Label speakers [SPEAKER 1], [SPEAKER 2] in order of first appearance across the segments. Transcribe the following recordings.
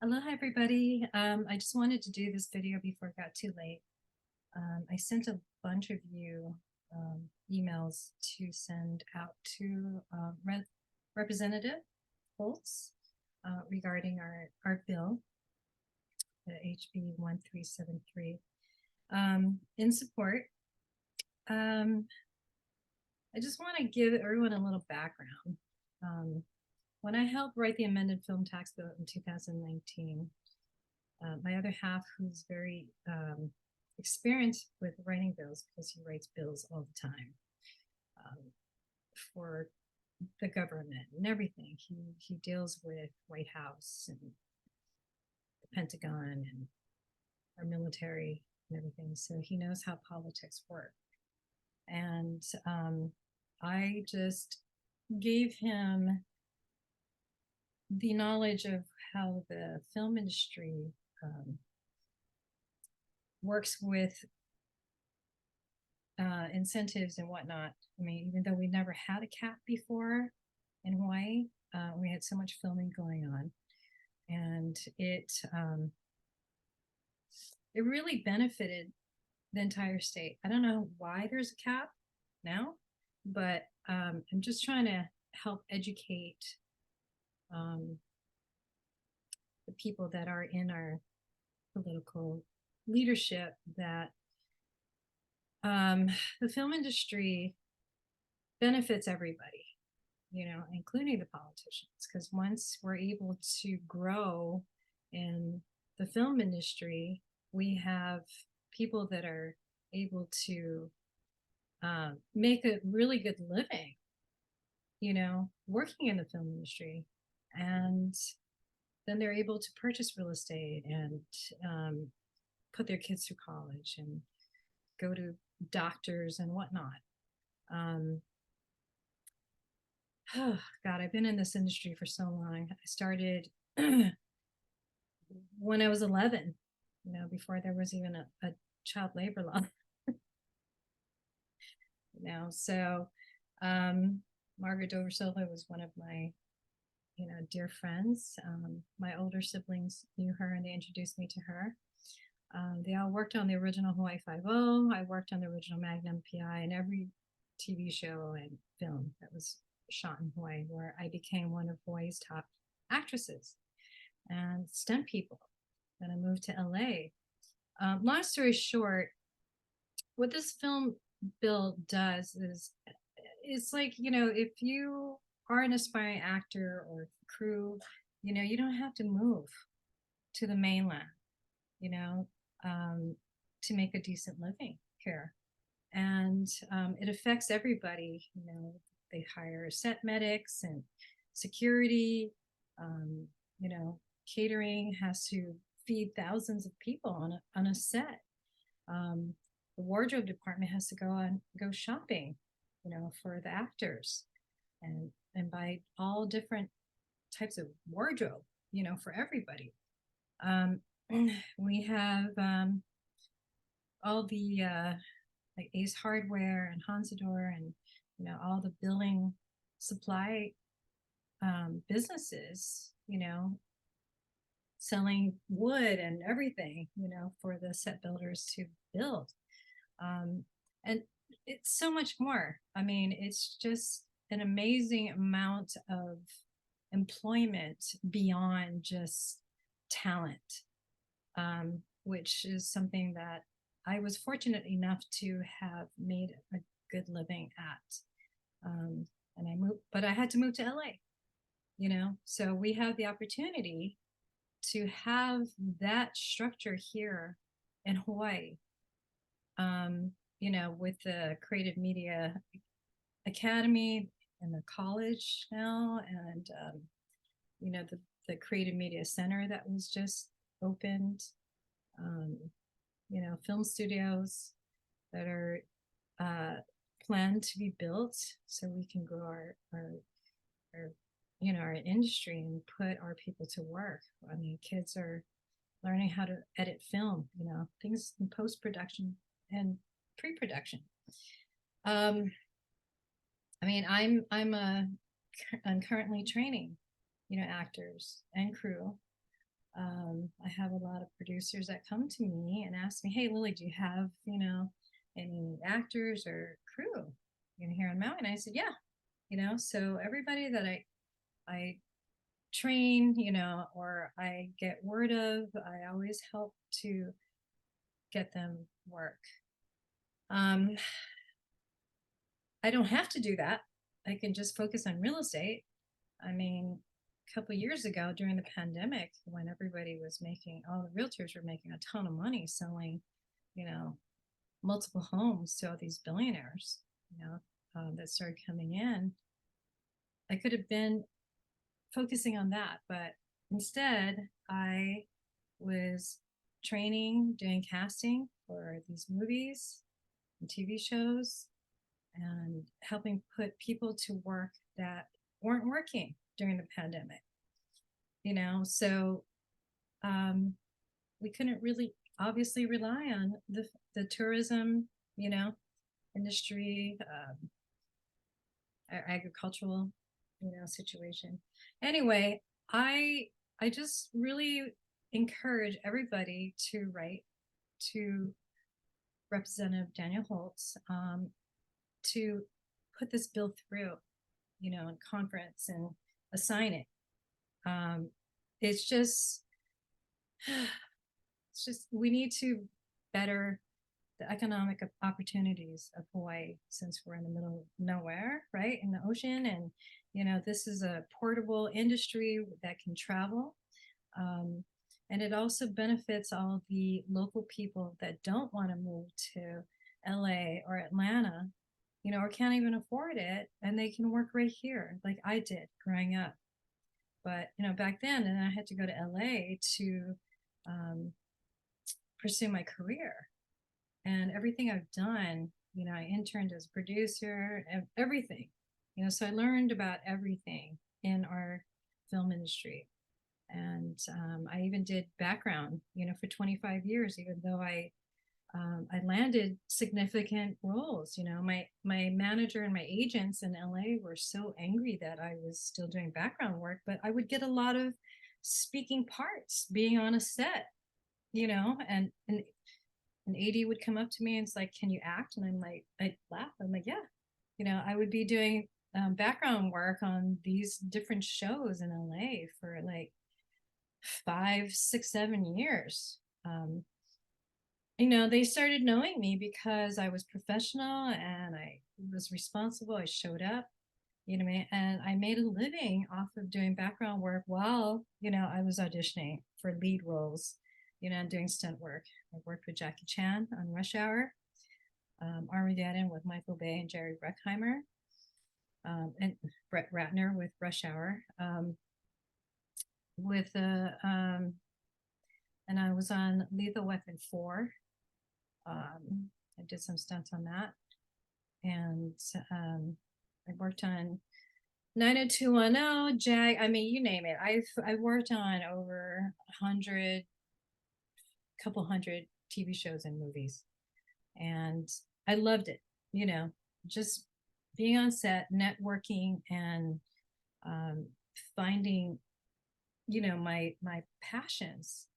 [SPEAKER 1] Hello, everybody. I just wanted to do this video before it got too late. I sent a bunch of you emails to send out to Representative Holtz regarding our bill, the HB1373, in support. I just want to give everyone a little background. When I helped write the amended film tax bill in 2019, my other half, who's very experienced with writing bills because he writes bills all the time for the government and everything. He deals with White House and the Pentagon and our military and everything. So he knows how politics work. And I just gave him the knowledge of how the film industry works with incentives and whatnot. I mean, even though we never had a cap before in Hawaii, we had so much filming going on, and it really benefited the entire state. I don't know why there's a cap now, but I'm just trying to help educate the people that are in our political leadership that the film industry benefits everybody, including the politicians, because once we're able to grow in the film industry, we have people that are able to make a really good living, working in the film industry. And then they're able to purchase real estate and put their kids through college and go to doctors and whatnot. Oh God, I've been in this industry for so long. I started when I was 11, before there was even a child labor law. So Margaret Dover Silva was one of my dear friends. My older siblings knew her and they introduced me to her. They all worked on the original Hawaii Five-0. I worked on the original Magnum PI and every TV show and film that was shot in Hawaii, where I became one of Hawaii's top actresses and stunt people. Then I moved to LA. Long story short, what this film bill does is it's like, if you are an aspiring actor or crew, you don't have to move to the mainland, to make a decent living here. And it affects everybody. They hire set medics and security. Catering has to feed thousands of people on a set. The wardrobe department has to go shopping, for the actors and buy all different types of wardrobe, for everybody. We have all the like Ace Hardware and Hansador and all the building supply businesses, selling wood and everything, for the set builders to build. And it's so much more. I mean, it's just an amazing amount of employment beyond just talent, which is something that I was fortunate enough to have made a good living at. And I moved, but I had to move to LA, so we have the opportunity to have that structure here in Hawaii, with the Creative Media Academy and the college now, and, the Creative Media Center that was just opened, film studios that are planned to be built so we can grow our industry and put our people to work. I mean, kids are learning how to edit film, things in post-production and pre-production. I mean, I'm currently training, actors and crew I have a lot of producers that come to me and ask me, "Hey, Lily, do you have, any actors or crew here on Maui?" And I said, "Yeah." So everybody that I train, or I get word of, I always help to get them work. Um, I don't have to do that. I can just focus on real estate. I mean, a couple of years ago during the pandemic, when everybody was making, all the realtors were making a ton of money selling, you know, multiple homes to all these billionaires, that started coming in. I could have been focusing on that, but instead I was training, doing casting for these movies and TV shows, and helping put people to work that weren't working during the pandemic. So we couldn't really obviously rely on the tourism, you know, industry, agricultural, situation. Anyway, I I just really encourage everybody to write to Representative Daniel Holtz, to put this bill through, in conference and assign it. Um, it's just it's just we need to better the economic opportunities of Hawaii, since we're in the middle of nowhere, right, in the ocean. And this is a portable industry that can travel. um, and it also benefits all the local people that don't want to move to LA or Atlanta, or can't even afford it, and they can work right here like I did growing up. But back then, and I had to go to LA to um, pursue my career. And everything I've done, I interned as producer and everything, so I learned about everything in our film industry. And I even did background, for 25 years, even though I landed significant roles. My manager and my agents in LA were so angry that I was still doing background work, but I would get a lot of speaking parts being on a set, and an AD would come up to me and it's like, "Can you act?" And I'm like, I laugh. I'm like, "Yeah." I would be doing background work on these different shows in LA for like 5, 6, 7 years. They started knowing me because I was professional and I was responsible. I showed up, and I made a living off of doing background work while, I was auditioning for lead roles, and doing stunt work. I worked with Jackie Chan on Rush Hour, Armageddon with Michael Bay and Jerry Bruckheimer, and Brett Ratner with Rush Hour, with and I was on Lethal Weapon 4. I did some stunts on that, and I worked on 90210, Jag. I mean, you name it. I've worked on over 100, couple hundred TV shows and movies, and I loved it. Just being on set, networking, and finding, my passions.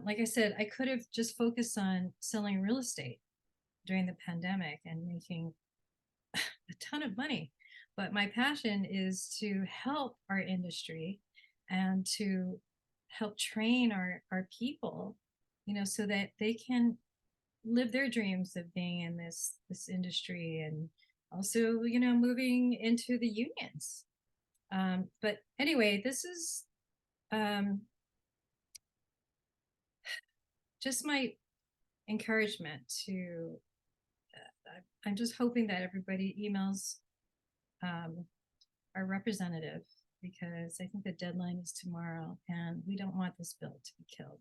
[SPEAKER 1] Like I said, I could have just focused on selling real estate during the pandemic and making a ton of money. But my passion is to help our industry and to help train our people, so that they can live their dreams of being in this industry, and also, moving into the unions. But anyway, this is um, just my encouragement to. I'm just hoping that everybody emails our representative, because I think the deadline is tomorrow, and we don't want this bill to be killed.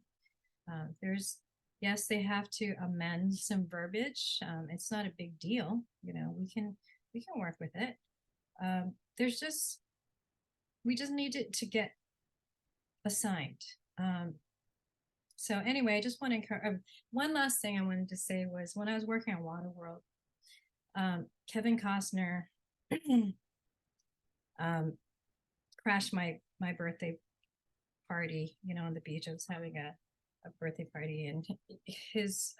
[SPEAKER 1] Yes, they have to amend some verbiage. It's not a big deal. We can work with it. There's just we just need to get assigned. So anyway, I just want to encourage. One last thing I wanted to say was, when I was working on Waterworld, Kevin Costner crashed my birthday party, you know, on the beach. I was having a birthday party, and his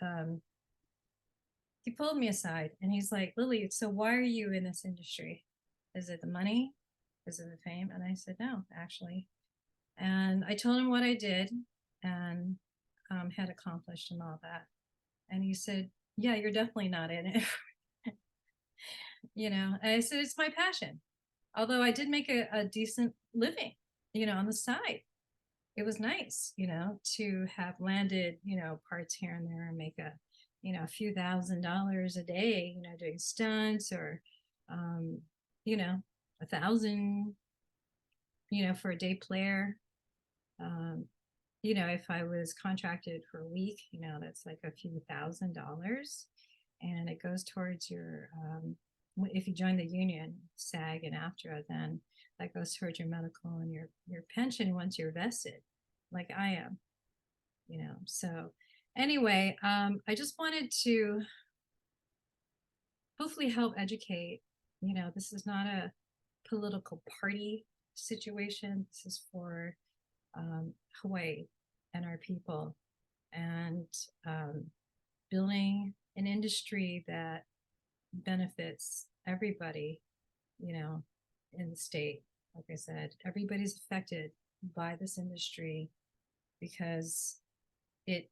[SPEAKER 1] he pulled me aside and he's like, Lily, so why are you in this industry? Is it the money? Is it the fame? And I said, no, actually. And I told him what I did and had accomplished and all that. And he said, yeah, you're definitely not in it. You know, and I said, it's my passion. Although I did make a decent living, you know, on the side. It was nice, you know, to have landed, you know, parts here and there and make a few $1,000s a day, you know, doing stunts or, um, you know, 1,000, you know, for a day player. Um, you know, if I was contracted for a week, you know, that's like a few $1,000s, and it goes towards your, if you join the union, SAG and AFTRA, then that goes towards your medical and your pension once you're vested, like I am, you know. So anyway, I just wanted to hopefully help educate. You know, this is not a political party situation. This is for Hawaii and our people, and building an industry that benefits everybody, you know, in the state. Like I said, everybody's affected by this industry because it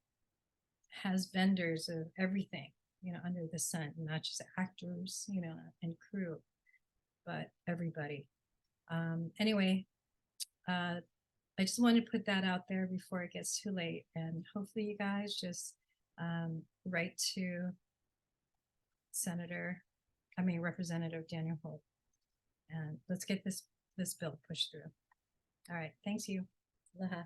[SPEAKER 1] has vendors of everything, you know, under the sun, not just actors, you know, and crew, but everybody. Anyway, I just wanted to put that out there before it gets too late, and hopefully you guys just write to Representative Daniel Holt, and let's get this bill pushed through. All right, thanks you. Aloha.